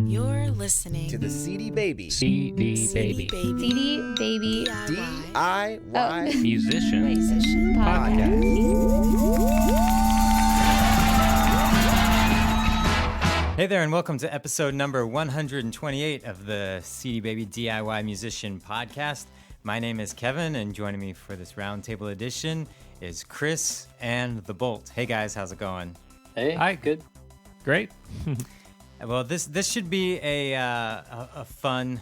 You're listening to the CD Baby CD Baby DIY Musician Podcast. Hey there, and welcome to episode number 128 of the CD Baby DIY Musician Podcast. My name is Kevin, and joining me for this Roundtable edition is Chris and the Bolt. Hey guys, how's it going? Hey, Hi. good. Great. Well, this should be a fun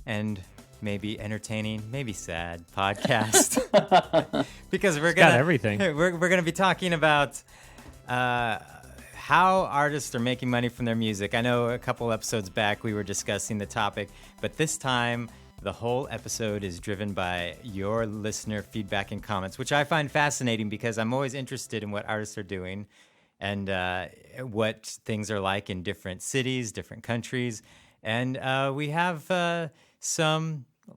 and maybe entertaining, maybe sad podcast because we're got everything. We're gonna be talking about how artists are making money from their music. I know a couple episodes back we were discussing the topic, but this time the whole episode is driven by your listener feedback and comments, which I find fascinating because I'm always interested in what artists are doing and what things are like in different cities, different countries. And we have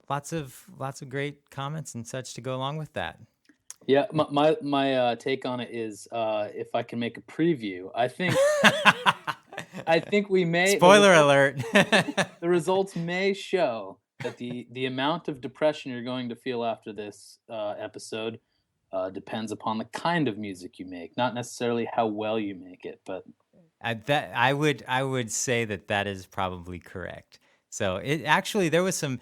lots of great comments and such to go along with that. Yeah, my take on it is if I can make a preview, I think we may. Spoiler alert. The results may show that the amount of depression you're going to feel after this episode depends upon the kind of music you make, not necessarily how well you make it. But I would say that is probably correct. So there was some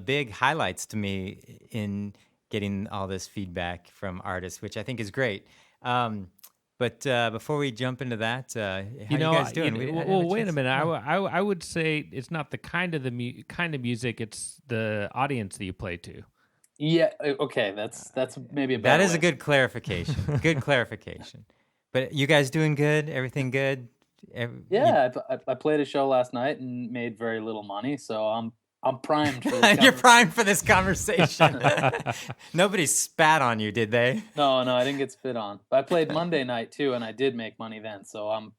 big highlights to me in getting all this feedback from artists, which I think is great. But before we jump into that, how you guys doing? Wait a minute. I would say it's not the kind of music; it's the audience that you play to. yeah, okay, that's maybe a That better is way. a good clarification. Good clarification. But you guys doing good? Everything good? Yeah, I played a show last night and made very little money, so I'm primed for this. You're primed for this conversation. Nobody spat on you, did they? No, I didn't get spit on. But I played Monday night too, and I did make money then, so I'm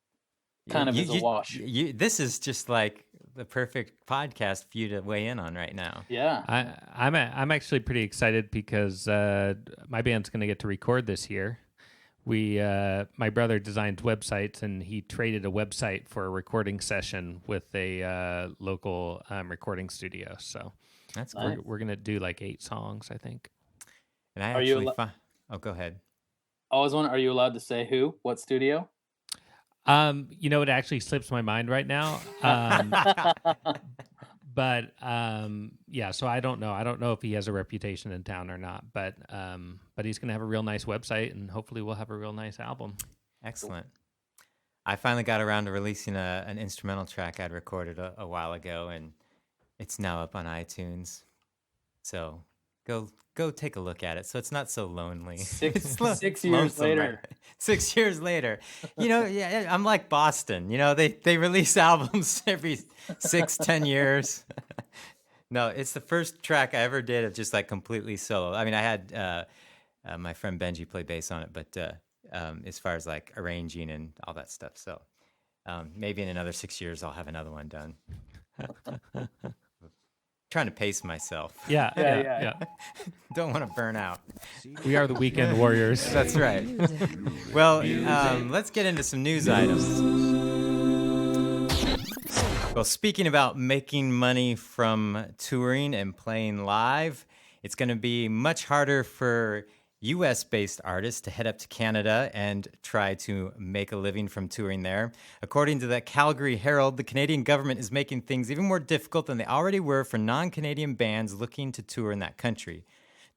kind of as a wash. This is just like the perfect podcast for you to weigh in on right now. Yeah. I'm actually pretty excited because my band's going to get to record this year. My brother designs websites, and he traded a website for a recording session with a local recording studio. So That's cool. we're gonna do like 8 songs, I think. And I Are you actually go ahead. I was wondering, are you allowed to say who? What studio? It actually slips my mind right now. But yeah, so I don't know. I don't know if he has a reputation in town or not. But he's gonna have a real nice website, and hopefully we'll have a real nice album. Excellent. I finally got around to releasing an instrumental track I'd recorded a while ago, and it's now up on iTunes. So go take a look at it. So it's not so lonely. Six years lonesome, later. right? 6 years later. Yeah, I'm like Boston. They release albums every 6-10 years. No, it's the first track I ever did of just like completely solo. I mean, I had my friend Benji play bass on it, but as far as like arranging and all that stuff. So maybe in another 6 years I'll have another one done. Trying to pace myself. Yeah. Don't want to burn out. We are the weekend warriors. That's right. Well, let's get into some news items. Well, speaking about making money from touring and playing live, it's going to be much harder for U.S.-based artists to head up to Canada and try to make a living from touring there. According to the Calgary Herald, the Canadian government is making things even more difficult than they already were for non-Canadian bands looking to tour in that country.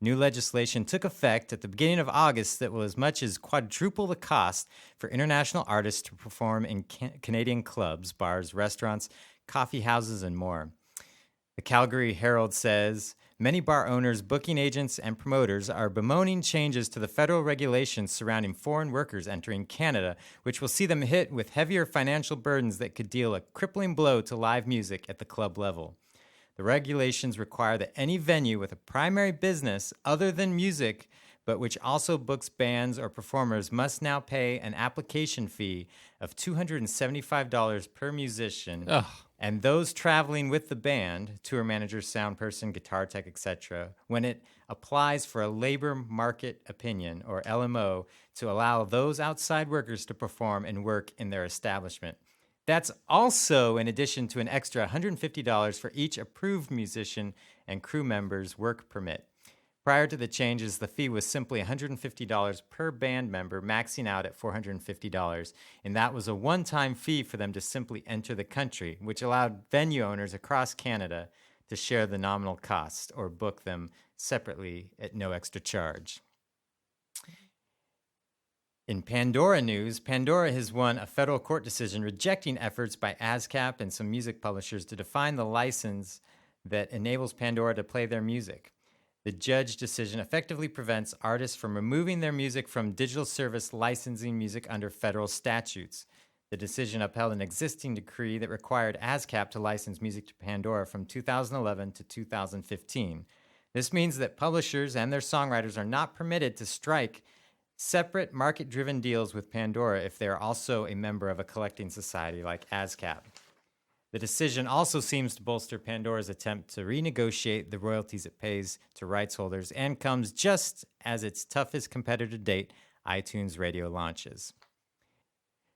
New legislation took effect at the beginning of August that will as much as quadruple the cost for international artists to perform in Canadian clubs, bars, restaurants, coffee houses, and more. The Calgary Herald says many bar owners, booking agents, and promoters are bemoaning changes to the federal regulations surrounding foreign workers entering Canada, which will see them hit with heavier financial burdens that could deal a crippling blow to live music at the club level. The regulations require that any venue with a primary business other than music, but which also books bands or performers, must now pay an application fee of $275 per musician. Ugh. And those traveling with the band, tour manager, sound person, guitar tech, etc., when it applies for a labor market opinion, or LMO, to allow those outside workers to perform and work in their establishment. That's also in addition to an extra $150 for each approved musician and crew member's work permit. Prior to the changes, the fee was simply $150 per band member, maxing out at $450, and that was a one-time fee for them to simply enter the country, which allowed venue owners across Canada to share the nominal cost or book them separately at no extra charge. In Pandora news, Pandora has won a federal court decision rejecting efforts by ASCAP and some music publishers to define the license that enables Pandora to play their music. The judge decision effectively prevents artists from removing their music from digital service licensing music under federal statutes. The decision upheld an existing decree that required ASCAP to license music to Pandora from 2011 to 2015. This means that publishers and their songwriters are not permitted to strike separate market-driven deals with Pandora if they are also a member of a collecting society like ASCAP. The decision also seems to bolster Pandora's attempt to renegotiate the royalties it pays to rights holders and comes just as its toughest competitor to date, iTunes Radio, launches.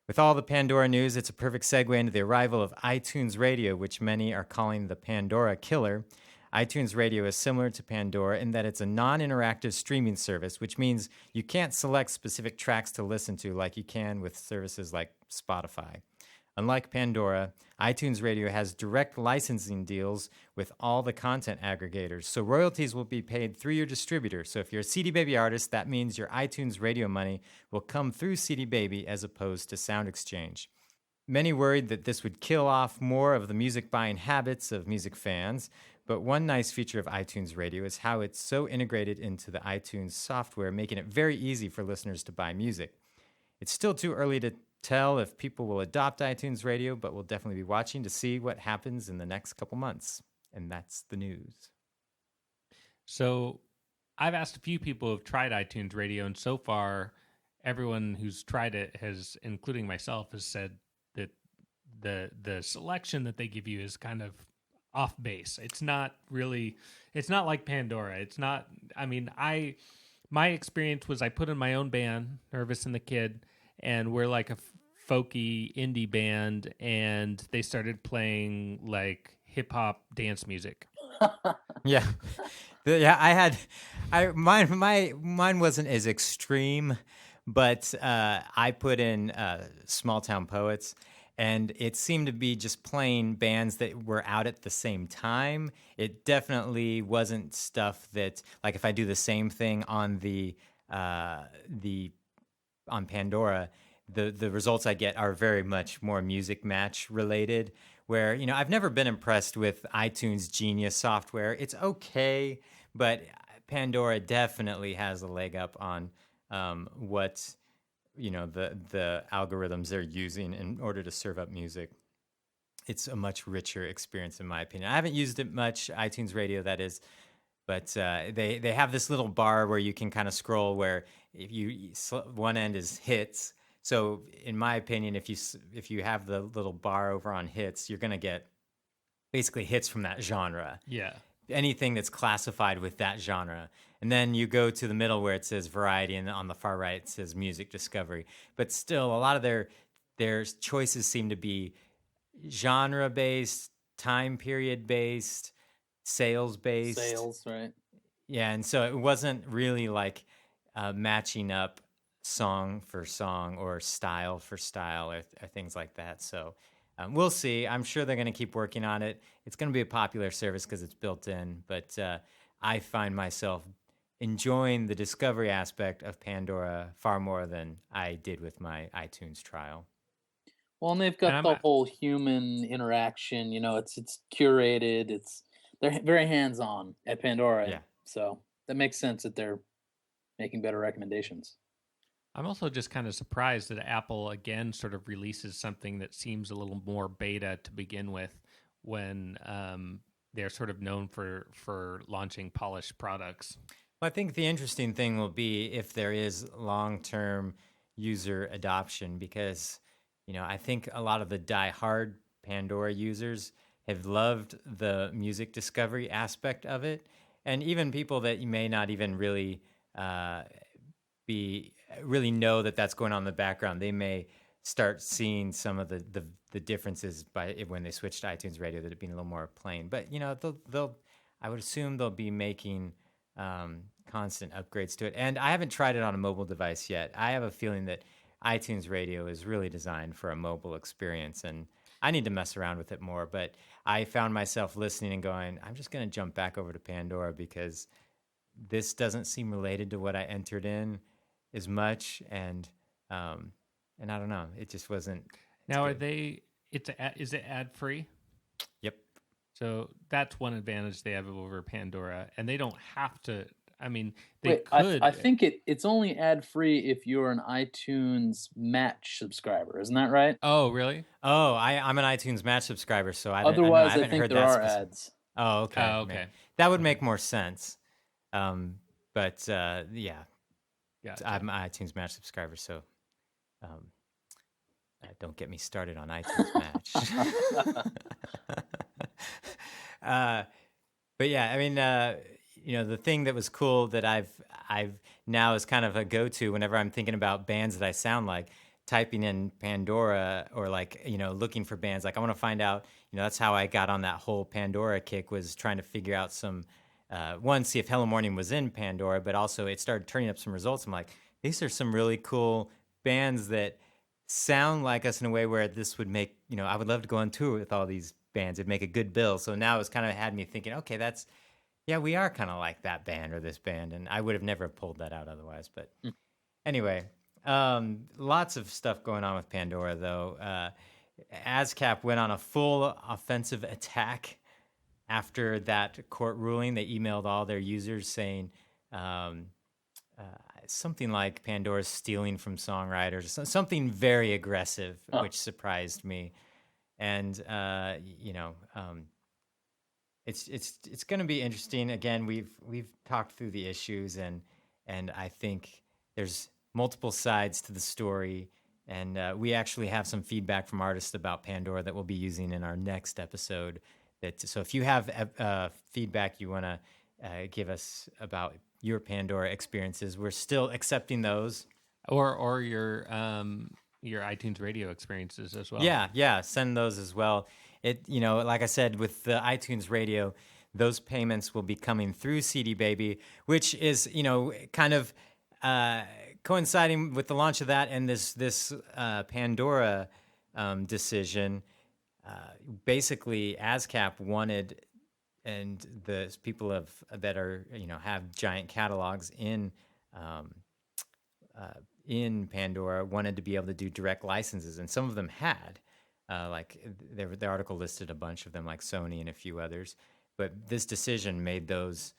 With all the Pandora news, it's a perfect segue into the arrival of iTunes Radio, which many are calling the Pandora killer. iTunes Radio is similar to Pandora in that it's a non-interactive streaming service, which means you can't select specific tracks to listen to like you can with services like Spotify. Unlike Pandora, iTunes Radio has direct licensing deals with all the content aggregators, so royalties will be paid through your distributor. So if you're a CD Baby artist, that means your iTunes Radio money will come through CD Baby as opposed to Sound Exchange. Many worried that this would kill off more of the music buying habits of music fans, but one nice feature of iTunes Radio is how it's so integrated into the iTunes software, making it very easy for listeners to buy music. It's still too early to tell if people will adopt iTunes Radio, but we'll definitely be watching to see what happens in the next couple months. And that's the news. So I've asked a few people who have tried iTunes Radio, and so far, everyone who's tried it has, including myself, has said that the selection that they give you is kind of off base. It's not like Pandora. It's not, my experience was I put in my own band, Nervous and the Kid, and we're like a folky indie band, and they started playing like hip hop dance music. Yeah. Mine wasn't as extreme, but I put in Small Town Poets, and it seemed to be just playing bands that were out at the same time. It definitely wasn't stuff that, like, if I do the same thing on on Pandora, the results I get are very much more music match related, where, I've never been impressed with iTunes Genius software. It's okay, but Pandora definitely has a leg up on what the algorithms they're using in order to serve up music. It's a much richer experience, in my opinion. I haven't used it much, iTunes Radio, that is, but they have this little bar where you can kind of scroll, where one end is hits. So in my opinion, if you have the little bar over on hits, you're going to get basically hits from that genre. Yeah. Anything that's classified with that genre. And then you go to the middle where it says variety, and on the far right it says music discovery. But still, a lot of their choices seem to be genre-based, time period-based, sales-based. Sales, right? Yeah, and so it wasn't really like matching up song for song or style for style or things like that. So we'll see. I'm sure they're going to keep working on it. It's going to be a popular service because it's built in, but I find myself enjoying the discovery aspect of Pandora far more than I did with my iTunes trial. Well, and they've got the whole human interaction. It's curated. They're very hands-on at Pandora. Yeah. So that makes sense that they're making better recommendations. I'm also just kind of surprised that Apple again sort of releases something that seems a little more beta to begin with, when they're sort of known for launching polished products. Well, I think the interesting thing will be if there is long-term user adoption, because I think a lot of the die-hard Pandora users have loved the music discovery aspect of it, and even people that you may not even really know that that's going on in the background, they may start seeing some of the differences when they switched to iTunes Radio, that it being a little more plain. But they'll I would assume they'll be making constant upgrades to it. And I haven't tried it on a mobile device yet. I have a feeling that iTunes Radio is really designed for a mobile experience, and I need to mess around with it more. But I found myself listening and going, I'm just going to jump back over to Pandora because this doesn't seem related to what I entered in as much, and I don't know, it just wasn't. Now, is it ad free? Yep. So that's one advantage they have over Pandora, and they don't have to. I mean, Wait, could. I think it's only ad free if you're an iTunes Match subscriber. Isn't that right? Oh, really? Oh, I'm an iTunes Match subscriber, so Otherwise, I haven't think heard there that are specific. ads. Oh, okay. Oh, okay. That would make more sense. But yeah, Gotcha. I'm an iTunes Match subscriber, so don't get me started on iTunes Match. But yeah, I mean, the thing that was cool that I've now is kind of a go-to whenever I'm thinking about bands that I sound like, typing in Pandora or looking for bands. Like I want to find out, that's how I got on that whole Pandora kick, was trying to figure out some, see if Hello Morning was in Pandora, but also it started turning up some results. I'm like, these are some really cool bands that sound like us in a way where this would make, I would love to go on tour with all these bands. It'd make a good bill. So now it's kind of had me thinking, okay, we are kind of like that band or this band. And I would have never pulled that out otherwise. But anyway, lots of stuff going on with Pandora, though. ASCAP went on a full offensive attack after that court ruling. They emailed all their users saying something like Pandora's stealing from songwriters, something very aggressive, which surprised me. And it's going to be interesting. Again, we've talked through the issues, and I think there's multiple sides to the story, and we actually have some feedback from artists about Pandora that we'll be using in our next episode. So if you have feedback you want to give us about your Pandora experiences, we're still accepting those. Or your iTunes Radio experiences as well. Yeah, send those as well. It like I said, with the iTunes Radio, those payments will be coming through CD Baby, which is kind of coinciding with the launch of that and this Pandora decision. Basically, ASCAP wanted, and the people that are have giant catalogs in Pandora wanted to be able to do direct licenses, and some of them had. Like the article listed a bunch of them, like Sony and a few others. But this decision made those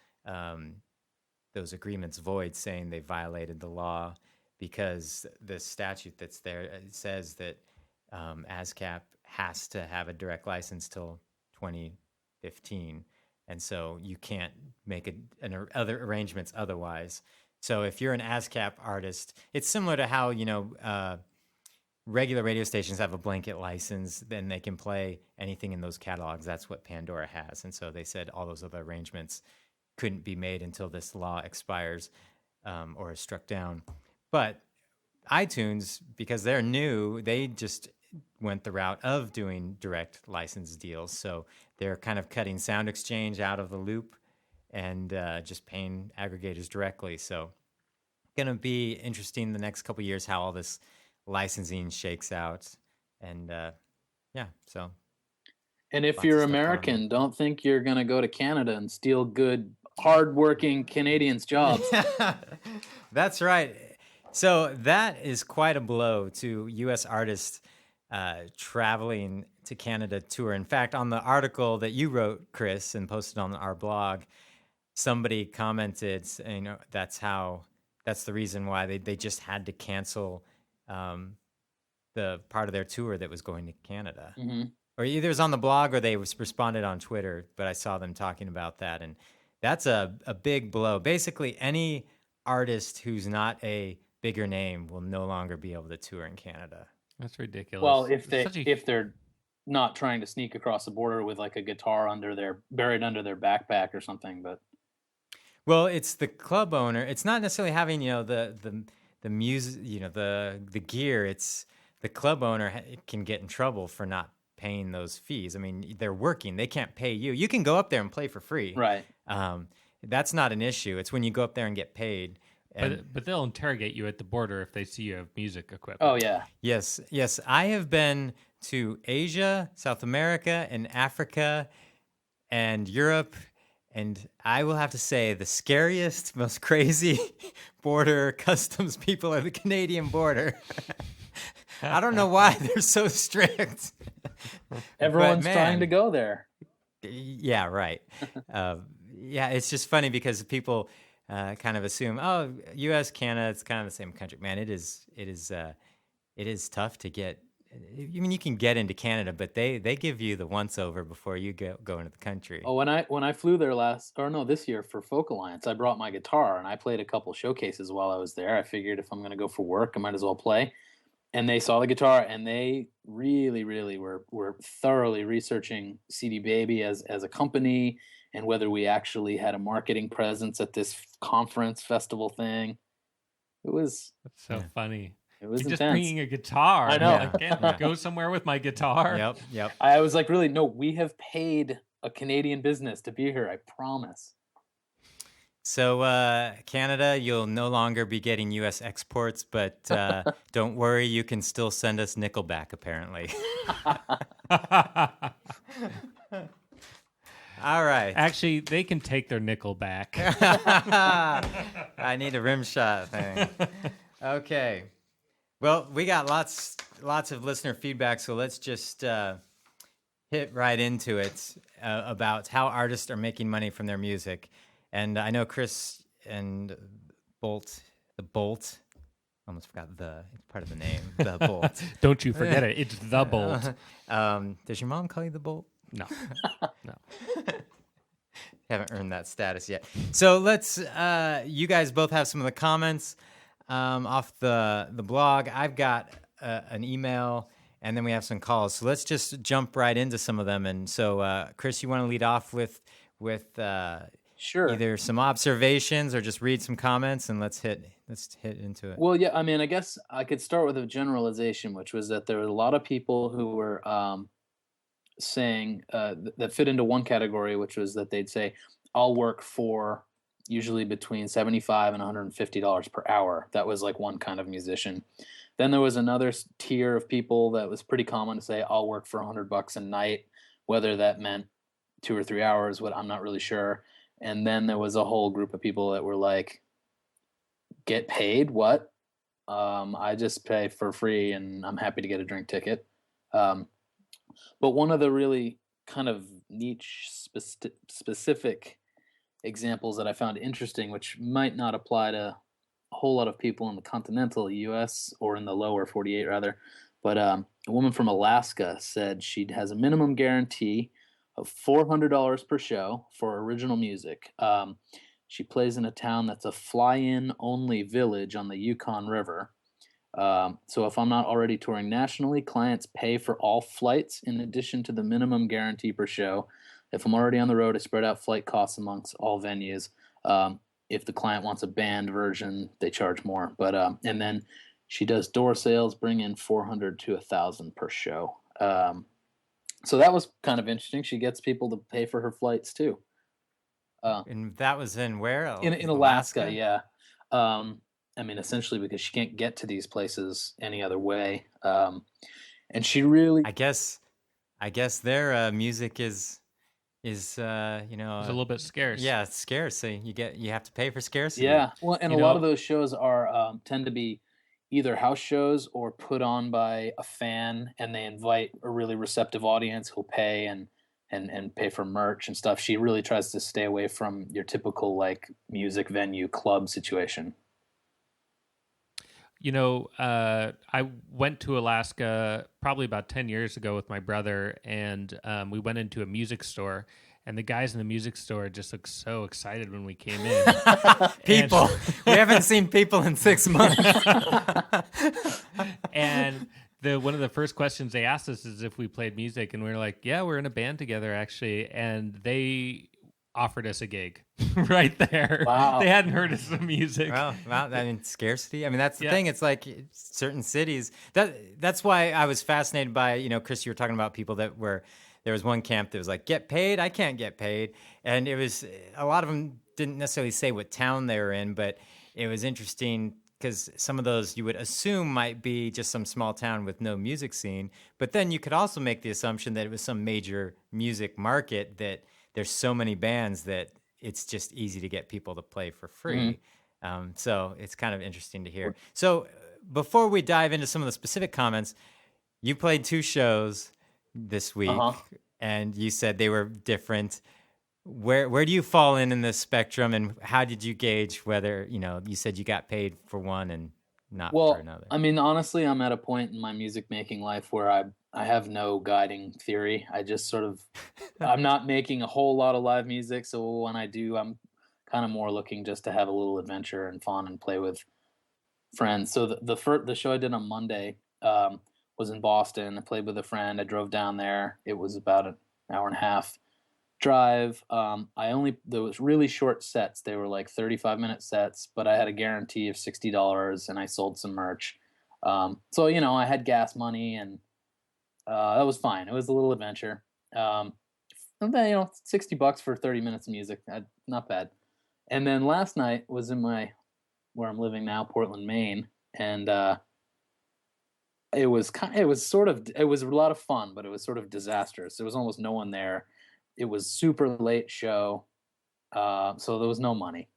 agreements void, saying they violated the law because the statute that's there says that ASCAP has to have a direct license till 2015, and so you can't make other arrangements otherwise. So if you're an ASCAP artist, it's similar to how regular radio stations have a blanket license, then they can play anything in those catalogs. That's what Pandora has. And so they said all those other arrangements couldn't be made until this law expires or is struck down. But iTunes, because they're new, they just went the route of doing direct license deals. So they're kind of cutting Sound Exchange out of the loop and just paying aggregators directly. So going to be interesting the next couple of years how all this licensing shakes out. And so. And if you're American, don't think you're going to go to Canada and steal good, hardworking Canadians' jobs. That's right. So that is quite a blow to U.S. artists traveling to Canada tour. In fact, on the article that you wrote, Chris, and posted on our blog, somebody commented, that's the reason why they just had to cancel the part of their tour that was going to Canada. Mm-hmm. Or either it was on the blog or they responded on Twitter, but I saw them talking about that. And that's a big blow. Basically, any artist who's not a bigger name will no longer be able to tour in Canada. That's ridiculous. Well, if they're not trying to sneak across the border with like a guitar buried under their backpack or something, but well, it's the club owner. It's not necessarily having the music, the gear. It's the club owner can get in trouble for not paying those fees. I mean, they're working; they can't pay you. You can go up there and play for free, Right. That's not an issue. It's when you go up there and get paid. And But they'll interrogate you at the border if they see you have music equipment. Oh yeah. yes, I have been to Asia, South America, and Africa, and Europe. And I will have to say the scariest, most crazy border customs people are the Canadian border. I don't know why they're so strict. Everyone's But, trying man, to go there. Yeah, right. Yeah, it's just funny because people kind of assume, oh, U.S., Canada, it's kind of the same country. Man, it is tough to get. I mean, you can get into Canada, but they give you the once over before you go into the country. Oh, when I flew there this year for Folk Alliance, I brought my guitar and I played a couple showcases while I was there. I figured if I'm going to go for work, I might as well play. And they saw the guitar and they really, really were thoroughly researching CD Baby as a company and whether we actually had a marketing presence at this conference festival thing. It was That's so funny. It was You're just intense. bringing a guitar. I know. I can't go somewhere with my guitar. Yep. I was like, really? No, we have paid a Canadian business to be here. I promise. So, Canada, you'll no longer be getting U.S. exports, but don't worry, you can still send us Nickelback, apparently. All right. Actually, they can take their nickel back. I need a rim shot thing. Okay. Well, we got lots of listener feedback, so let's just hit right into it about how artists are making money from their music. And I know Chris and Bolt, almost forgot it's part of the name, the Bolt. Don't you forget it. It's the Bolt. Does your mom call you the Bolt? No. Haven't earned that status yet. So let's, you guys both have some of the comments off the blog. I've got an email, and then we have some calls. So let's just jump right into some of them. And so, Chris, you want to lead off with Sure. either some observations or just read some comments, and let's hit into it. Well, yeah, I mean, I guess I could start with a generalization, which was that there were a lot of people who were saying that fit into one category, which was that they'd say, I'll work for usually between $75 and $150 per hour. That was like one kind of musician. Then there was another tier of people that was pretty common to say, I'll work for $100 a night, whether that meant 2 or 3 hours, I'm not really sure. And then there was a whole group of people that were like, get paid? What? I just pay for free and I'm happy to get a drink ticket. But one of the really kind of niche specific examples that I found interesting, which might not apply to a whole lot of people in the continental US or in the lower 48 rather, but a woman from Alaska said she has a minimum guarantee of $400 per show for original music. She plays in a town that's a fly-in only village on the Yukon River. So if I'm not already touring nationally, clients pay for all flights in addition to the minimum guarantee per show. If I'm already on the road, I spread out flight costs amongst all venues. If the client wants a band version, they charge more. But and then she does door sales, bring in $400 to $1,000 per show. So that was kind of interesting. She gets people to pay for her flights too. And that was in where? In Alaska, yeah. I mean, essentially because she can't get to these places any other way. And she really, I guess their music is It's a little bit scarce. Yeah, it's scarce. So you have to pay for scarcity. yeah. Well, and a lot of those shows are tend to be either house shows or put on by a fan, and they invite a really receptive audience who'll pay and pay for merch and stuff. She really tries to stay away from your typical like music venue club situation. I went to Alaska probably about 10 years ago with my brother, and we went into a music store, and the guys in the music store just looked so excited when we came in. People. We haven't seen people in 6 months. And one of the first questions they asked us is if we played music, and we were like, yeah, we're in a band together, actually. And they offered us a gig right there. Wow. They hadn't heard us some music. Well, I mean, scarcity. I mean, that's the Yeah. thing. It's like certain cities. That's why I was fascinated by, Chris, you were talking about people that were, there was one camp that was like, get paid? I can't get paid. And it was, a lot of them didn't necessarily say what town they were in, but it was interesting because some of those you would assume might be just some small town with no music scene. But then you could also make the assumption that it was some major music market, that there's so many bands that it's just easy to get people to play for free. So it's kind of interesting to hear. So before we dive into some of the specific comments, you played 2 shows this week, and you said they were different. Where do you fall in this spectrum, and how did you gauge whether, you said you got paid for one and not for another? I mean, honestly, I'm at a point in my music making life where I have no guiding theory. I just sort of, I'm not making a whole lot of live music. So when I do, I'm kind of more looking just to have a little adventure and fun and play with friends. So the show I did on Monday was in Boston. I played with a friend. I drove down there. It was about an hour and a half drive. There was really short sets. They were like 35-minute sets, but I had a guarantee of $60 and I sold some merch. So, I had gas money, and that was fine. It was a little adventure. And then, $60 for 30 minutes of music, not bad. And then last night was in where I'm living now, Portland, Maine, and it was a lot of fun, but it was sort of disastrous. There was almost no one there. It was super late show, so there was no money.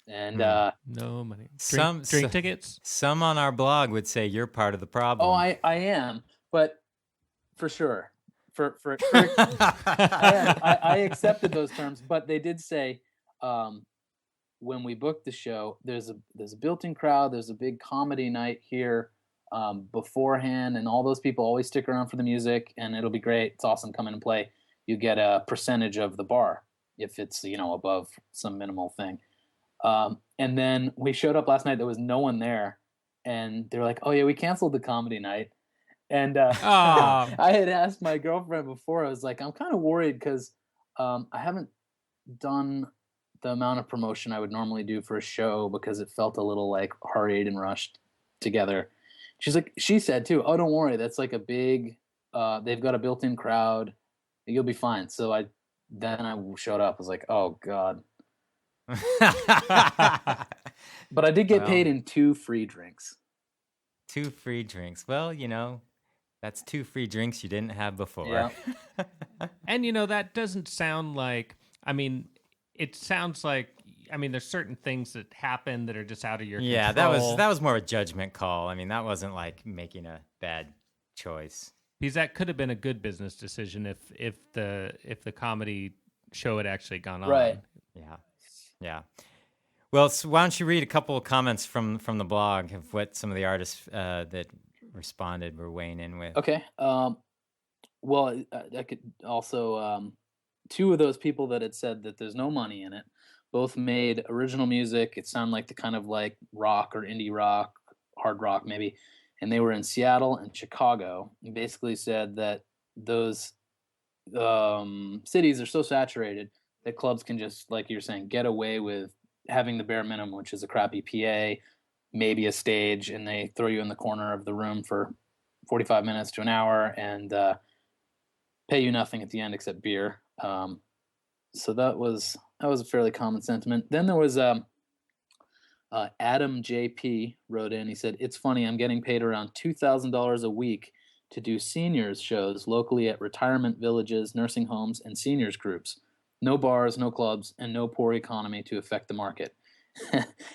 And No money. Drink tickets? Some on our blog would say you're part of the problem. Oh, I am, but for sure. I accepted those terms, but they did say when we booked the show, there's a built-in crowd. There's a big comedy night here beforehand, and all those people always stick around for the music, and it'll be great. It's awesome. Come in and play. You get a percentage of the bar if it's above some minimal thing. And then we showed up last night. There was no one there, and they were like, "Oh yeah, we canceled the comedy night." And I had asked my girlfriend before. I was like, I'm kind of worried because I haven't done the amount of promotion I would normally do for a show because it felt a little like hurried and rushed together. She said too, "Oh, don't worry. That's like a big, they've got a built-in crowd. You'll be fine." So I showed up. I was like, "Oh God." But I did get paid in 2 free drinks. 2 free drinks. Well, that's 2 free drinks you didn't have before. Yeah. And that doesn't sound like, it sounds like, there's certain things that happen that are just out of your control. Yeah, that was more a judgment call. That wasn't like making a bad choice. Because that could have been a good business decision if the comedy show had actually gone on. Right. Yeah. Well, so why don't you read a couple of comments from the blog of what some of the artists that responded were weighing in with. Okay. Well, I could also 2 of those people that had said that there's no money in it both made original music. It sounded like the kind of like rock or indie rock, hard rock maybe, and they were in Seattle and Chicago, and basically said that those cities are so saturated that clubs can just, like you're saying, get away with having the bare minimum, which is a crappy PA, maybe a stage, and they throw you in the corner of the room for 45 minutes to an hour and pay you nothing at the end except beer. So that was a fairly common sentiment. Then there was Adam JP wrote in. He said, "It's funny, I'm getting paid around $2,000 a week to do seniors shows locally at retirement villages, nursing homes, and seniors groups. No bars, no clubs, and no poor economy to affect the market.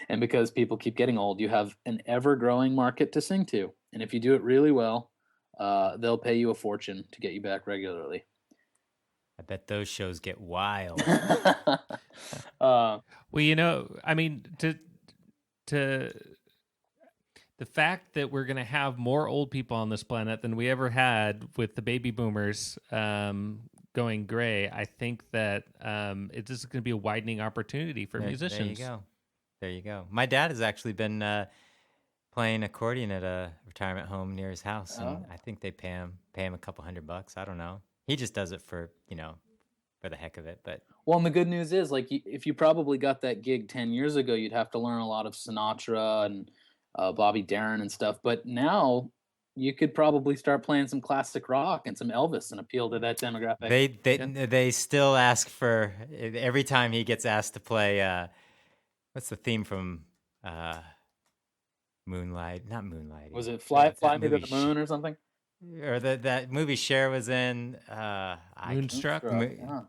And because people keep getting old, you have an ever-growing market to sing to. And if you do it really well, they'll pay you a fortune to get you back regularly." I bet those shows get wild. Well, to the fact that we're going to have more old people on this planet than we ever had with the baby boomers going gray, I think that this is going to be a widening opportunity for musicians. There you go. My dad has actually been playing accordion at a retirement home near his house, and I think they pay him a couple $100. I don't know. He just does it for for the heck of it. But Well, and the good news is, like, if you probably got that gig 10 years ago, you'd have to learn a lot of Sinatra and Bobby Darin and stuff. But now you could probably start playing some classic rock and some Elvis and appeal to that demographic. they still ask for every time he gets asked to play. What's the theme from Moonlight? Not Moonlight. Was it Fly Me to movie the Moon or something? Or that movie Cher was in? Moonstruck? Yeah.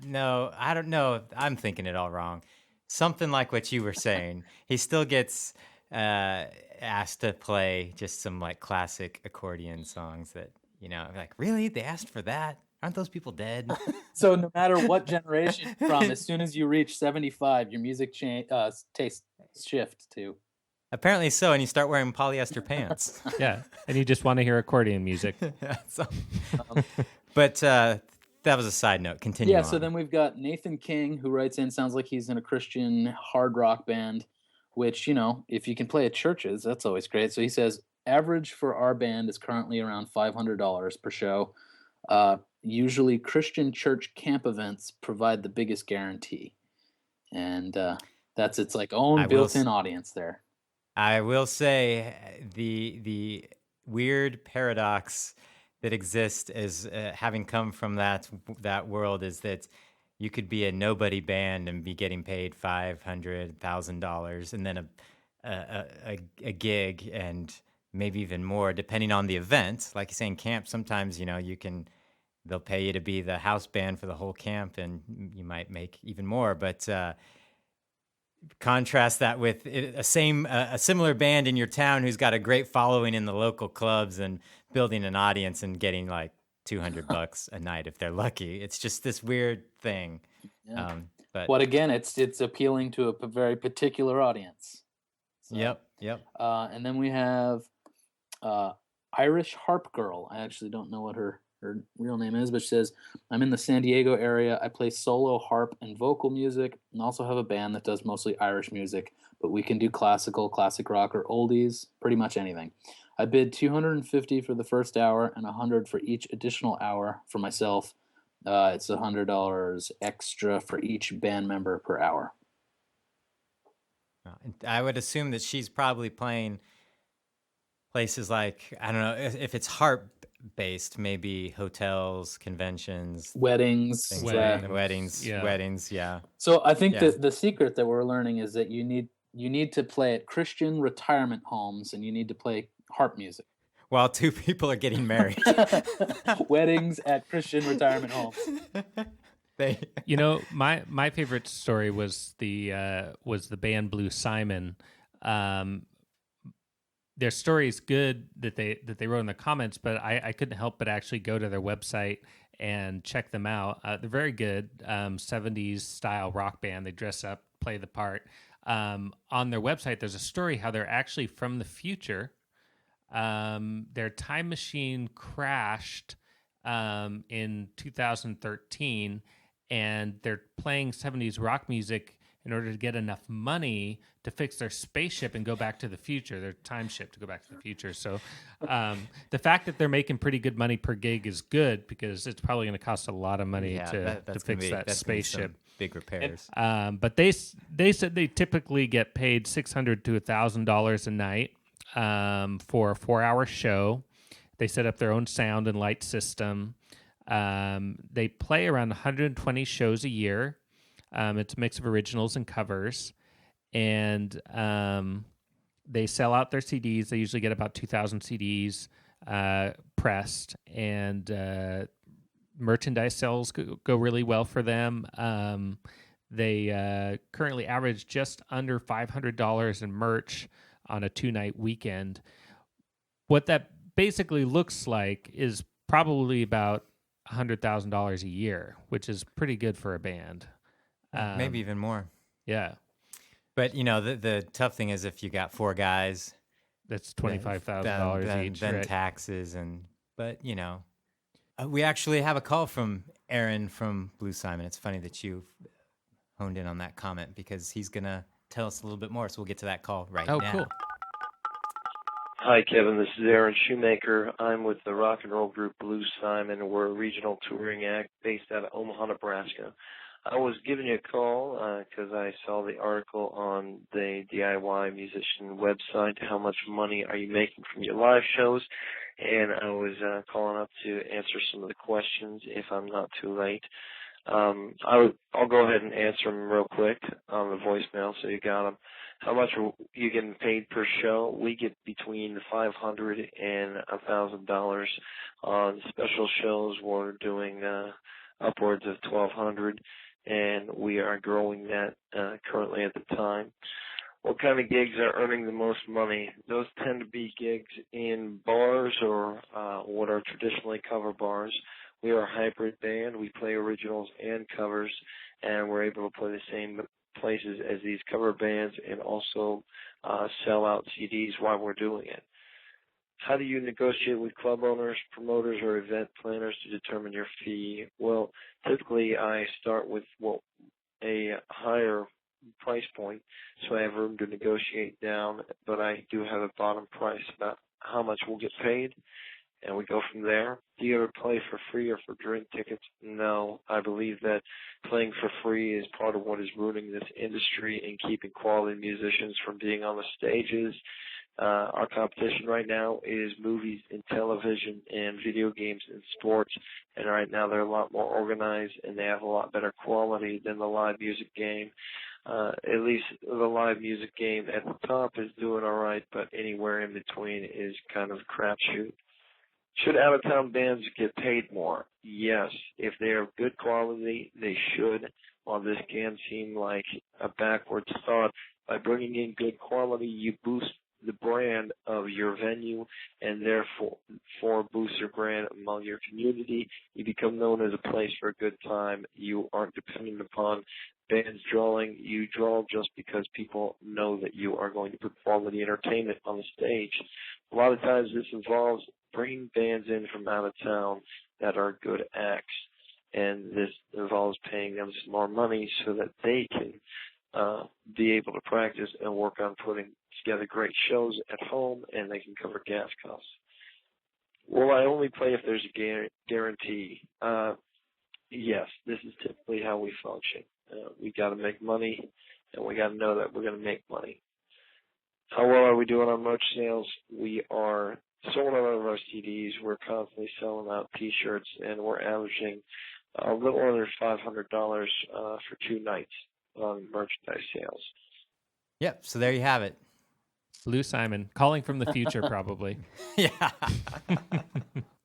No, I don't know. I'm thinking it all wrong. Something like what you were saying. He still gets asked to play just some like classic accordion songs that, like, really? They asked for that? Aren't those people dead? So no matter what generation you're from, as soon as you reach 75, your music taste shift to. Apparently so, and you start wearing polyester pants. Yeah, and you just want to hear accordion music. Yeah, but that was a side note. Continue on. So then we've got Nathan King, who writes in, sounds like he's in a Christian hard rock band, which, if you can play at churches, that's always great. So he says, average for our band is currently around $500 per show. Usually Christian church camp events provide the biggest guarantee. And that's its like own built-in audience there. I will say the weird paradox that exists is having come from that world is that you could be a nobody band and be getting paid $500,000 and then a gig and maybe even more depending on the event. Like you say in camp, sometimes they'll pay you to be the house band for the whole camp and you might make even more. But contrast that with a similar band in your town who's got a great following in the local clubs and building an audience and getting like $200 a night if they're lucky. It's just this weird thing. Yeah. But again, it's appealing to a very particular audience. So, Yep. And then we have Irish Harp Girl. I actually don't know what her real name is, but she says, I'm in the San Diego area. I play solo harp and vocal music and also have a band that does mostly Irish music, but we can do classical, classic rock, or oldies, pretty much anything. I bid $250 for the first hour and $100 for each additional hour for myself. It's $100 extra for each band member per hour. I would assume that she's probably playing places like, I don't know, if it's harp based, maybe hotels, conventions, weddings. Weddings. So I think that the secret that we're learning is that you need to play at Christian retirement homes and you need to play harp music while two people are getting married. Weddings at Christian retirement homes. My favorite story was the band Blue Simon. Their story is good that they wrote in the comments, but I couldn't help but actually go to their website and check them out. They're very good, 70s style rock band. They dress up, play the part. On their website, there's a story how they're actually from the future. Their time machine crashed in 2013, and they're playing 70s rock music in order to get enough money to fix their spaceship and go back to the future, their time ship to go back to the future. So the fact that they're making pretty good money per gig is good because it's probably going to cost a lot of money to fix that spaceship. Big repairs. But they said they typically get paid $600 to $1,000 a night for a 4-hour show. They set up their own sound and light system. They play around 120 shows a year. It's a mix of originals and covers, and they sell out their CDs. They usually get about 2,000 CDs pressed, and merchandise sales go really well for them. They currently average just under $500 in merch on a 2-night weekend. What that basically looks like is probably about $100,000 a year, which is pretty good for a band. Maybe even more. Yeah. But, the tough thing is if you got 4 guys. That's $25,000 each. Then right? taxes. But, we actually have a call from Aaron from Blue Simon. It's funny that you honed in on that comment because he's going to tell us a little bit more. So we'll get to that call right now. Oh, cool. Hi, Kevin. This is Aaron Shoemaker. I'm with the rock and roll group Blue Simon. We're a regional touring act based out of Omaha, Nebraska. I was giving you a call because I saw the article on the DIY musician website, How Much Money Are You Making from Your Live Shows? And I was calling up to answer some of the questions if I'm not too late. I'll go ahead and answer them real quick on the voicemail so you got them. How much are you getting paid per show? We get between $500 and $1,000 on special shows. We're doing upwards of $1,200, and we are growing that currently at the time. What kind of gigs are earning the most money? Those tend to be gigs in bars or what are traditionally cover bars. We are a hybrid band. We play originals and covers, and we're able to play the same places as these cover bands and also sell out CDs while we're doing it. How do you negotiate with club owners, promoters, or event planners to determine your fee? Well, typically I start with a higher price point, so I have room to negotiate down, but I do have a bottom price about how much we'll get paid, and we go from there. Do you ever play for free or for drink tickets? No. I believe that playing for free is part of what is ruining this industry and keeping quality musicians from being on the stages. Our competition right now is movies and television and video games and sports, and right now they're a lot more organized and they have a lot better quality than the live music game. At least the live music game at the top is doing all right, but anywhere in between is kind of a crapshoot. Should out-of-town bands get paid more? Yes. If they are good quality, they should. While this can seem like a backwards thought, by bringing in good quality, you boost the brand of your venue and therefore boost your brand among your community. You become known as a place for a good time. You aren't dependent upon bands drawing. You draw just because people know that you are going to put quality entertainment on the stage. A lot of times this involves bringing bands in from out of town that are good acts, and this involves paying them some more money so that they can be able to practice and work on putting together great shows at home, and they can cover gas costs. Will I only play if there's a guarantee? Yes, this is typically how we function. We got to make money, and we got to know that we're going to make money. How well are we doing on merch sales? We are sold out of our CDs. We're constantly selling out T-shirts, and we're averaging a little under $500 for 2 nights on merchandise sales. Yep, so there you have it. Lou Simon, calling from the future, probably. Yeah.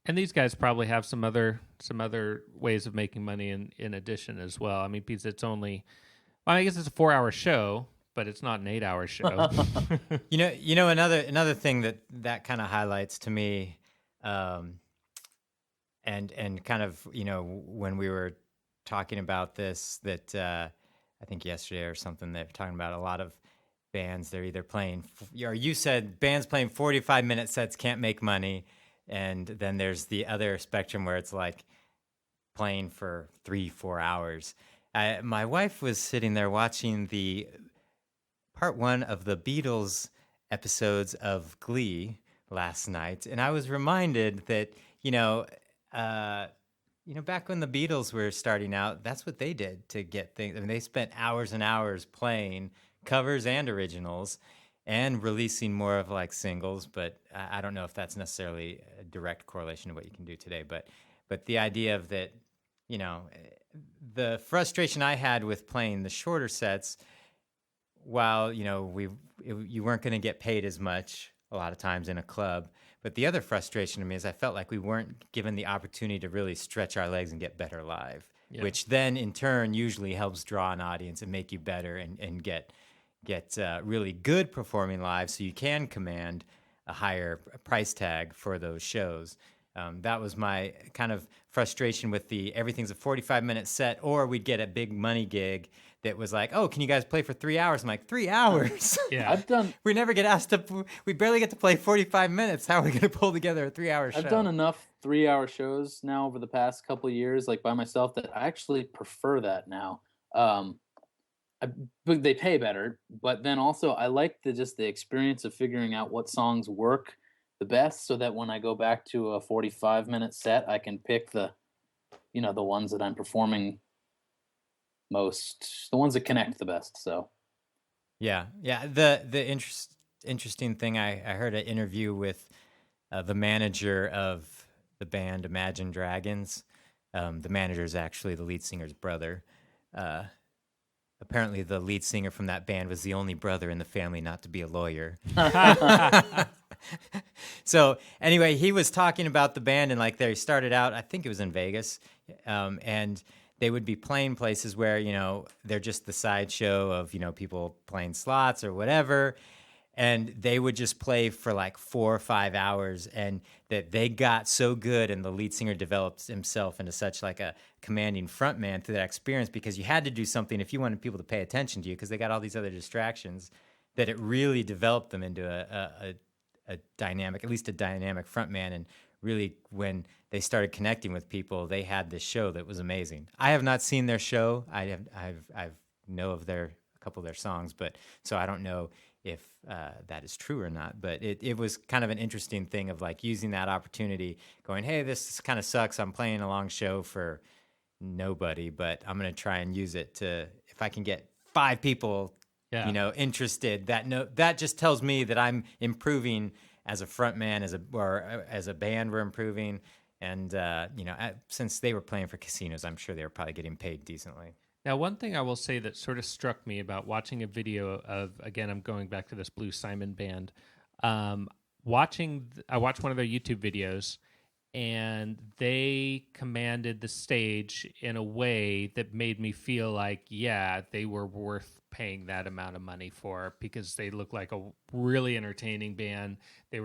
And these guys probably have some other ways of making money in addition as well. I mean, because it's only, well, I guess it's a 4-hour show, but it's not an 8-hour show. You know another thing that kind of highlights to me, and kind of, when we were talking about this, that I think yesterday or something, they were talking about a lot of bands. They're either playing, or you said bands playing 45-minute sets can't make money, and then there's the other spectrum where it's like playing for 3-4 hours. My wife was sitting there watching the part 1 of the Beatles episodes of Glee last night, and I was reminded that, back when the Beatles were starting out, that's what they did to get things. I mean, they spent hours and hours playing covers and originals and releasing more of like singles, but I don't know if that's necessarily a direct correlation to what you can do today. But the idea of that, the frustration I had with playing the shorter sets, while, you weren't going to get paid as much a lot of times in a club. But the other frustration to me is I felt like we weren't given the opportunity to really stretch our legs and get better live, which then in turn usually helps draw an audience and make you better and get really good performing live, so you can command a higher price tag for those shows. That was my kind of frustration with everything's a 45-minute set, or we'd get a big money gig that was like, oh, can you guys play for 3 hours? I'm like, 3 hours? Yeah. We never get asked we barely get to play 45 minutes. How are we going to pull together a 3-hour show? I've done enough 3-hour shows now over the past couple of years, like by myself, that I actually prefer that now. They pay better, but then also I like the experience of figuring out what songs work the best, so that when I go back to a 45-minute set, I can pick the ones that I'm performing most, the ones that connect the best. So Yeah, yeah. The interesting thing, I heard an interview with the manager of the band Imagine Dragons. The manager is actually the lead singer's brother. Uh, Apparently, the lead singer from that band was the only brother in the family not to be a lawyer. So anyway, he was talking about the band, and like they started out, I think it was in Vegas, and they would be playing places where, they're just the sideshow of, people playing slots or whatever. And they would just play for like 4 or 5 hours, and that they got so good, and the lead singer developed himself into such like a commanding frontman through that experience, because you had to do something if you wanted people to pay attention to you, because they got all these other distractions, that it really developed them into a dynamic, at least a dynamic frontman. And really, when they started connecting with people, they had this show that was amazing. I have not seen their show. I've know of a couple of their songs, but so I don't know if that is true or not. But it was kind of an interesting thing of like using that opportunity, going, hey, this kind of sucks. I'm playing a long show for nobody, but I'm going to try and use it to, if I can get 5 people, interested, that just tells me that I'm improving as a frontman, as a band, we're improving. And, since they were playing for casinos, I'm sure they were probably getting paid decently. Now, one thing I will say that sort of struck me about watching a video of, again, I'm going back to this Blue Simon band. I watched one of their YouTube videos, and they commanded the stage in a way that made me feel like, yeah, they were worth paying that amount of money for, because they looked like a really entertaining band. They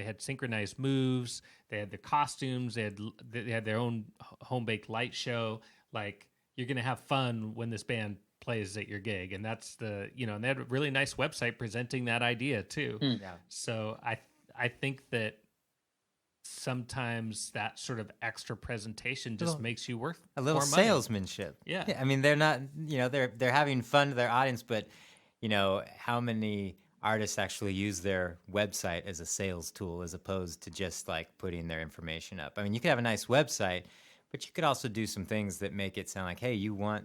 had synchronized moves, they had the costumes, they had their own home-baked light show. Like, you're going to have fun when this band plays at your gig. And that's and they had a really nice website presenting that idea too. Yeah. So I think that sometimes that sort of extra presentation just makes you worth a little more money. Salesmanship. Yeah. I mean, they're not, they're having fun to their audience, but how many artists actually use their website as a sales tool as opposed to just like putting their information up? I mean, you could have a nice website, but you could also do some things that make it sound like, hey, you want,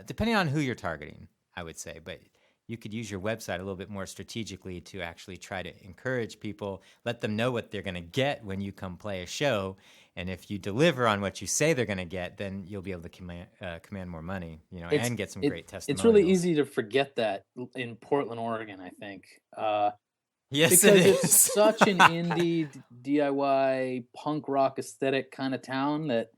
depending on who you're targeting, I would say, but you could use your website a little bit more strategically to actually try to encourage people, let them know what they're going to get when you come play a show. And if you deliver on what you say they're going to get, then you'll be able to command more money, and get some great testimonials. It's really easy to forget that in Portland, Oregon, I think. Yes, because it's such an indie DIY punk rock aesthetic kind of town that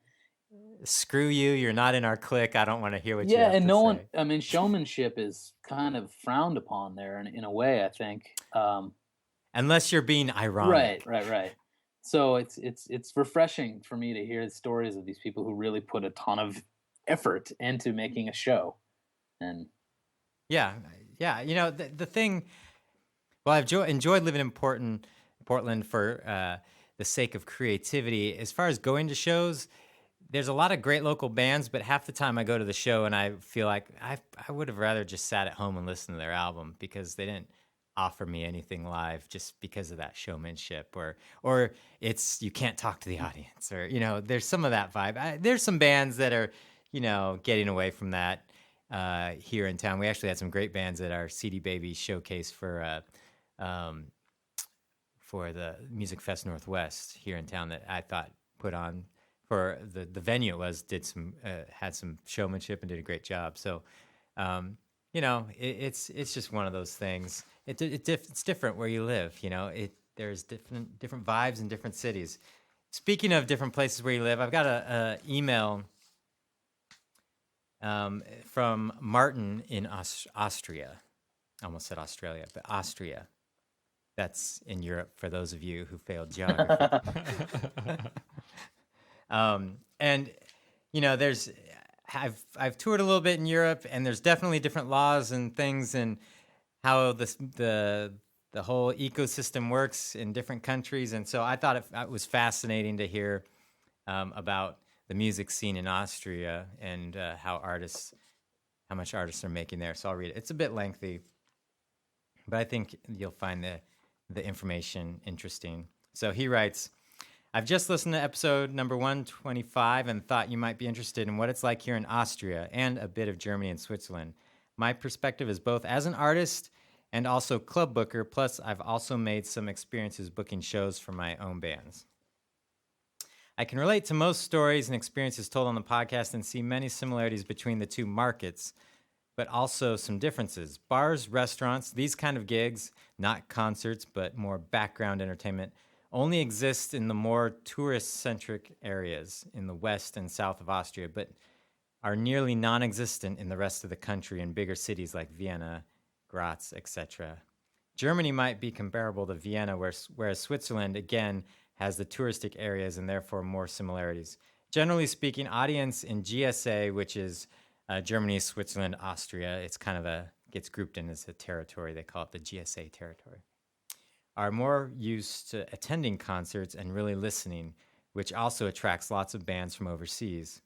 screw you, you're not in our clique. I don't want to hear what you have and to no say. one, I mean, showmanship is kind of frowned upon there in a way, I think. Unless you're being ironic. Right. So it's refreshing for me to hear the stories of these people who really put a ton of effort into making a show. And yeah, the thing. Well, I've enjoyed living in Portland for the sake of creativity. As far as going to shows, there's a lot of great local bands, but half the time I go to the show and I feel like I would have rather just sat at home and listened to their album, because they didn't offer me anything live just because of that showmanship, or it's, you can't talk to the audience, or there's some of that vibe. There's some bands that are getting away from that here in town. We actually had some great bands at our CD Baby showcase for the Music Fest Northwest here in town, that I thought put on for the venue had some showmanship and did a great job. So, it's just one of those things. It's different where you live. There's different vibes in different cities. Speaking of different places where you live, I've got a email from Martin in Austria. I almost said Australia, but Austria. That's in Europe for those of you who failed geography. I've toured a little bit in Europe, and there's definitely different laws and things, and how the whole ecosystem works in different countries. And so I thought it was fascinating to hear about the music scene in Austria and how much artists are making there. So I'll read it. It's a bit lengthy, but I think you'll find the the information interesting. So he writes, I've just listened to episode number 125 and thought you might be interested in what it's like here in Austria and a bit of Germany and Switzerland. My perspective is both as an artist and also club booker, plus I've also made some experiences booking shows for my own bands. I can relate to most stories and experiences told on the podcast and see many similarities between the two markets, but also some differences. Bars, restaurants, these kind of gigs, not concerts, but more background entertainment, only exist in the more tourist-centric areas in the west and south of Austria, but are nearly non-existent in the rest of the country in bigger cities like Vienna, Graz, etc. Germany might be comparable to Vienna, whereas Switzerland, again, has the touristic areas and therefore more similarities. Generally speaking, audience in GSA, which is Germany, Switzerland, Austria, it's kind of gets grouped in as a territory. They call it the GSA territory, are more used to attending concerts and really listening, which also attracts lots of bands from overseas.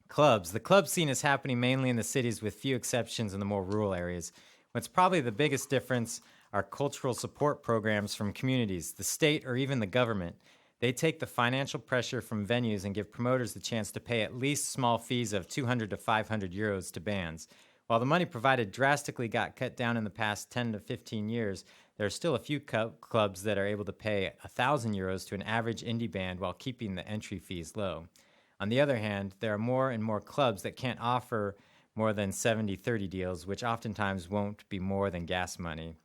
Clubs. The club scene is happening mainly in the cities with few exceptions in the more rural areas. What's probably the biggest difference are cultural support programs from communities, the state, or even the government. They take the financial pressure from venues and give promoters the chance to pay at least small fees of 200 to 500 euros to bands. While the money provided drastically got cut down in the past 10 to 15 years, there are still a few clubs that are able to pay 1,000 euros to an average indie band while keeping the entry fees low. On the other hand, there are more and more clubs that can't offer more than 70-30 deals, which oftentimes won't be more than gas money.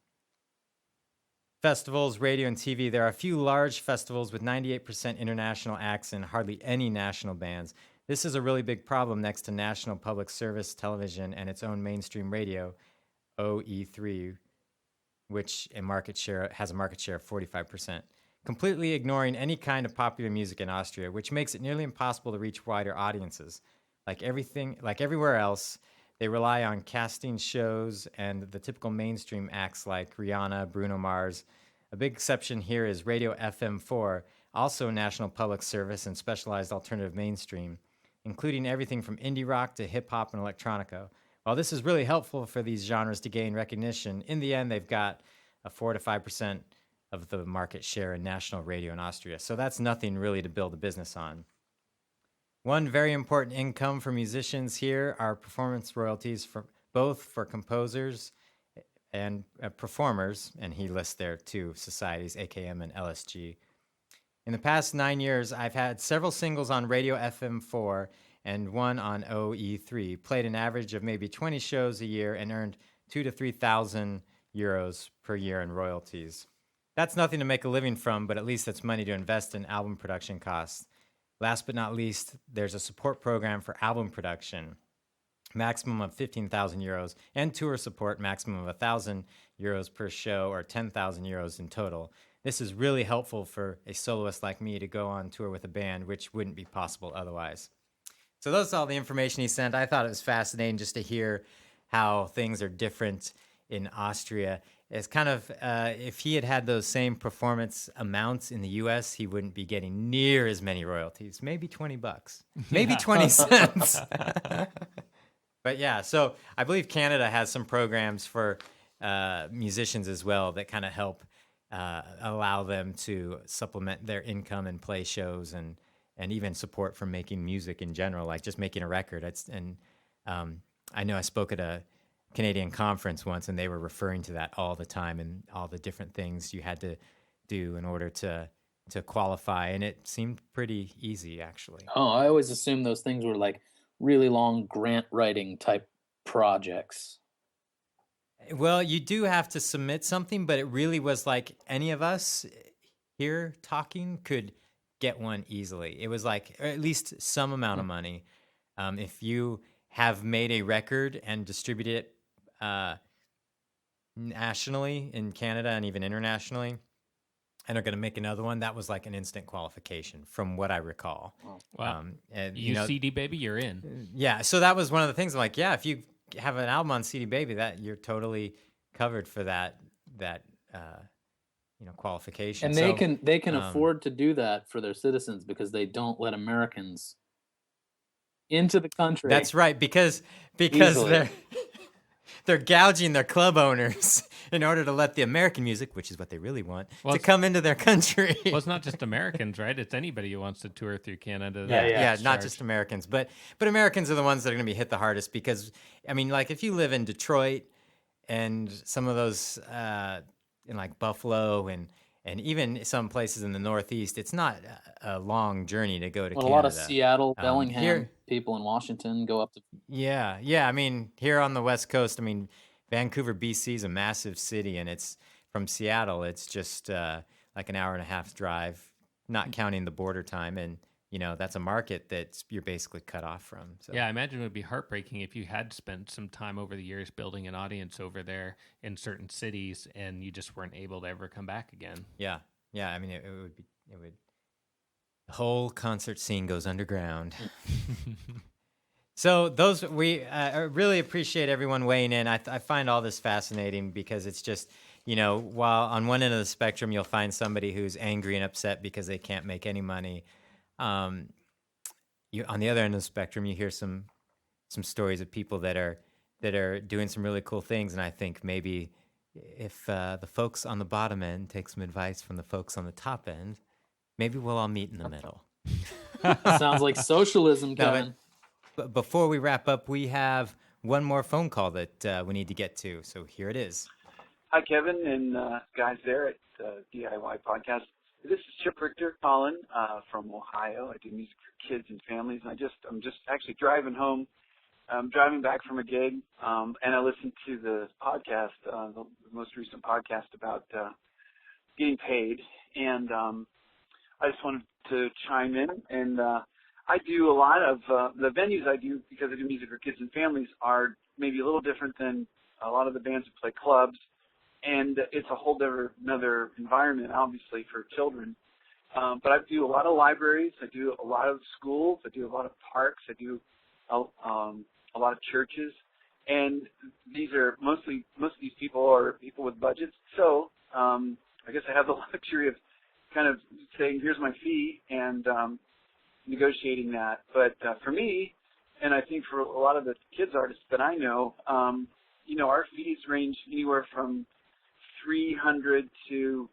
Festivals, radio, and TV. There are a few large festivals with 98% international acts and hardly any national bands. This is a really big problem next to national public service television and its own mainstream radio, OE3, which has a market share of 45%, completely ignoring any kind of popular music in Austria, which makes it nearly impossible to reach wider audiences. Like everywhere else, they rely on casting shows and the typical mainstream acts like Rihanna, Bruno Mars. A big exception here is Radio FM4, also national public service and specialized alternative mainstream, including everything from indie rock to hip-hop and electronica. While this is really helpful for these genres to gain recognition, in the end they've got a 4 to 5% of the market share in national radio in Austria. So that's nothing really to build a business on. One very important income for musicians here are performance royalties for both for composers and performers, and he lists there two societies, AKM and LSG. In the past 9 years, I've had several singles on Radio FM4 and one on OE3, played an average of maybe 20 shows a year and earned 2,000 to 3,000 euros per year in royalties. That's nothing to make a living from, but at least that's money to invest in album production costs. Last but not least, there's a support program for album production, maximum of 15,000 euros, and tour support, maximum of 1,000 euros per show or 10,000 euros in total. This is really helpful for a soloist like me to go on tour with a band, which wouldn't be possible otherwise. So that's all the information he sent. I thought it was fascinating just to hear how things are different in Austria. It's kind of, if he had those same performance amounts in the U.S., he wouldn't be getting near as many royalties. Maybe $20, maybe 20 cents. But yeah, so I believe Canada has some programs for musicians as well that kind of help allow them to supplement their income and play shows and even support for making music in general, like just making a record. I know I spoke at a Canadian conference once, and they were referring to that all the time and all the different things you had to do in order to qualify, and it seemed pretty easy, actually. Oh, I always assumed those things were like really long grant writing type projects. Well, you do have to submit something, but it really was like any of us here talking could get one easily. It was like, or at least some amount of money. If you have made a record and distributed it nationally in Canada and even internationally, and are going to make another one, that was like an instant qualification from what I recall. Wow. And, CD Baby, you're in. Yeah, so that was one of the things. I'm like, yeah, if you have an album on CD Baby, that you're totally covered for that qualification. And they can afford to do that for their citizens because they don't let Americans into the country. That's right, because they're gouging their club owners in order to let the American music, which is what they really want, to come into their country. Well, it's not just Americans, right? It's anybody who wants to tour through Canada. Yeah, not just Americans, but Americans are the ones that are going to be hit the hardest because, I mean, like if you live in Detroit and some of those in like Buffalo and even some places in the Northeast, it's not a long journey to go to Canada. A lot of Seattle, Bellingham, people in Washington go up to... Yeah. I mean, here on the West Coast, I mean, Vancouver, BC is a massive city, and it's from Seattle. It's just like an hour and a half drive, not counting the border time. And, you know, that's a market that you're basically cut off from. So. Yeah, I imagine it would be heartbreaking if you had spent some time over the years building an audience over there in certain cities and you just weren't able to ever come back again. Yeah. I mean, it would. The whole concert scene goes underground. So we really appreciate everyone weighing in. I find all this fascinating because it's just, you know, while on one end of the spectrum you'll find somebody who's angry and upset because they can't make any money. On the other end of the spectrum, you hear some stories of people that are doing some really cool things, and I think maybe if the folks on the bottom end take some advice from the folks on the top end, maybe we'll all meet in the middle. Sounds like socialism, Kevin. But before we wrap up, we have one more phone call that we need to get to. So here it is. Hi, Kevin and guys there at DIY Podcast. This is Chip Richter calling from Ohio. I do music for kids and families. And I'm just actually driving home. I'm driving back from a gig, and I listened to the podcast, the most recent podcast about getting paid. And I just wanted to chime in. And I do a lot of the venues I do, because I do music for kids and families, are maybe a little different than a lot of the bands that play clubs. And it's a whole another environment, obviously, for children. But I do a lot of libraries. I do a lot of schools. I do a lot of parks. I do a lot of churches. And most of these people are people with budgets. So I guess I have the luxury of kind of saying, here's my fee, and negotiating that. But for me, and I think for a lot of the kids artists that I know, our fees range anywhere from $300 to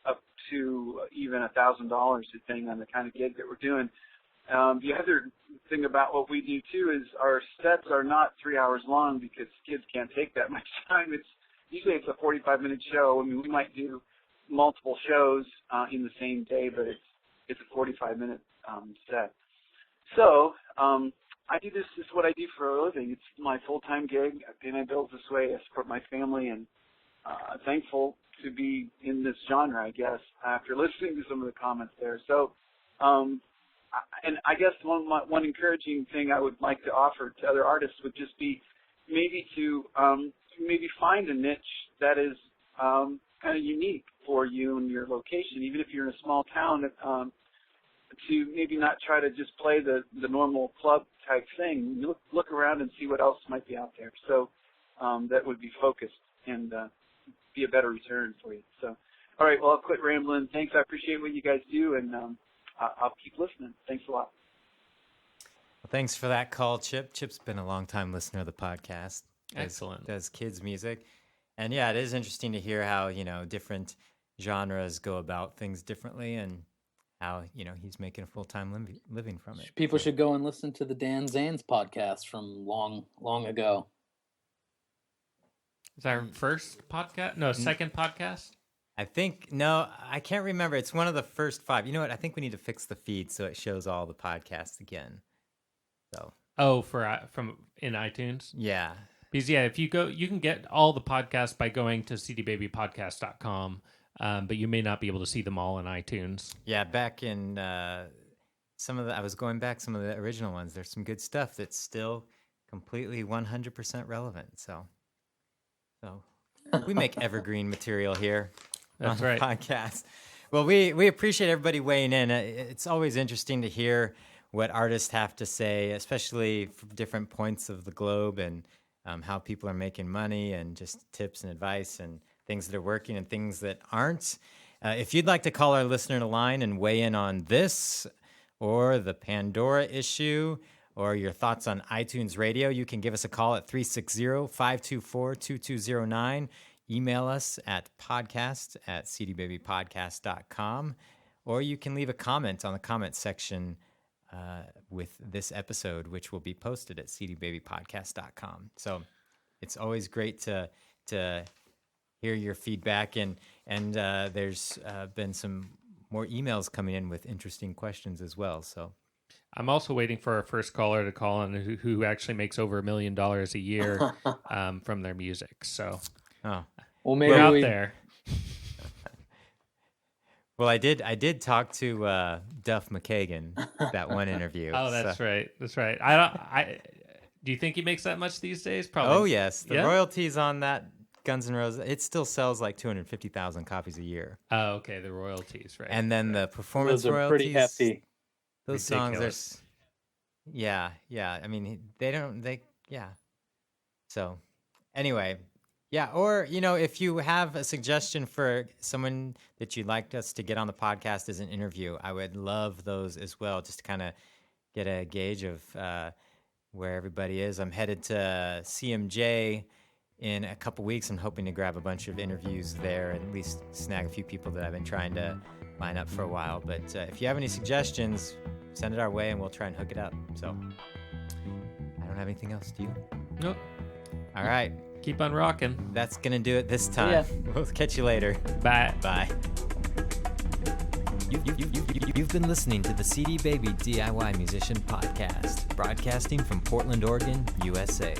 up to even $1,000, depending on the kind of gig that we're doing. The other thing about what we do too is our sets are not 3 hours long because kids can't take that much time. Usually it's a 45-minute show. I mean, we might do multiple shows in the same day, but it's a 45-minute set. So I do this. This is what I do for a living. It's my full-time gig. I pay my bills this way. I support my family, and thankful to be in this genre, I guess, after listening to some of the comments there. So, and I guess one encouraging thing I would like to offer to other artists would just be maybe to find a niche that is kind of unique for you and your location, even if you're in a small town, to maybe not try to just play the normal club type thing. Look around and see what else might be out there. So that would be focused and be a better return for you. So, all right, well, I'll quit rambling. Thanks. I appreciate what you guys do, and I'll keep listening. Thanks a lot. Well, thanks for that call, Chip. Chip's been a long-time listener of the podcast. Excellent. Does kids music. And, yeah, it is interesting to hear how, different genres go about things differently and how, he's making a full-time living from it. People should go and listen to the Dan Zanes podcast from long, long ago. Is that our first podcast? No, second podcast? I think, no, I can't remember. It's one of the first 5. You know what? I think we need to fix the feed so it shows all the podcasts again. So. Oh, from in iTunes? Yeah. Because, if you go, you can get all the podcasts by going to cdbabypodcast.com, but you may not be able to see them all in iTunes. Yeah, back in I was going back some of the original ones. There's some good stuff that's still completely 100% relevant. So we make evergreen material here. That's on right. The podcast. Well, we appreciate everybody weighing in. It's always interesting to hear what artists have to say, especially from different points of the globe, and how people are making money, and just tips and advice and things that are working and things that aren't. If you'd like to call our listener line and weigh in on this or the Pandora issue or your thoughts on iTunes Radio, you can give us a call at 360-524-2209. Email us at podcast@cdbabypodcast.com, or you can leave a comment on the comment section with this episode, which will be posted at cdbabypodcast.com. So it's always great to hear your feedback, and there's been some more emails coming in with interesting questions as well. So I'm also waiting for our first caller to call in who actually makes over $1 million a year from their music. So, well, maybe we're out there. Well, I did talk to Duff McKagan that one interview. Oh, that's right. That's right. Do you think he makes that much these days? Probably. Oh, yes. The royalties on that Guns N' Roses, it still sells like 250,000 copies a year. Oh, okay. The royalties, right? And then the performance those are royalties. pretty hefty. Those Ridiculous. songs are, yeah. I mean, So, anyway, yeah. Or if you have a suggestion for someone that you'd like us to get on the podcast as an interview, I would love those as well, just to kind of get a gauge of where everybody is. I'm headed to CMJ in a couple weeks. I'm hoping to grab a bunch of interviews there and at least snag a few people that I've been trying to line up for a while. But if you have any suggestions, send it our way and we'll try and hook it up. So I don't have anything else. Do you? Nope. All right. Keep on rocking. That's going to do it this time. Yeah. We'll catch you later. Bye. Bye. You've been listening to the CD Baby DIY Musician Podcast, broadcasting from Portland, Oregon, USA.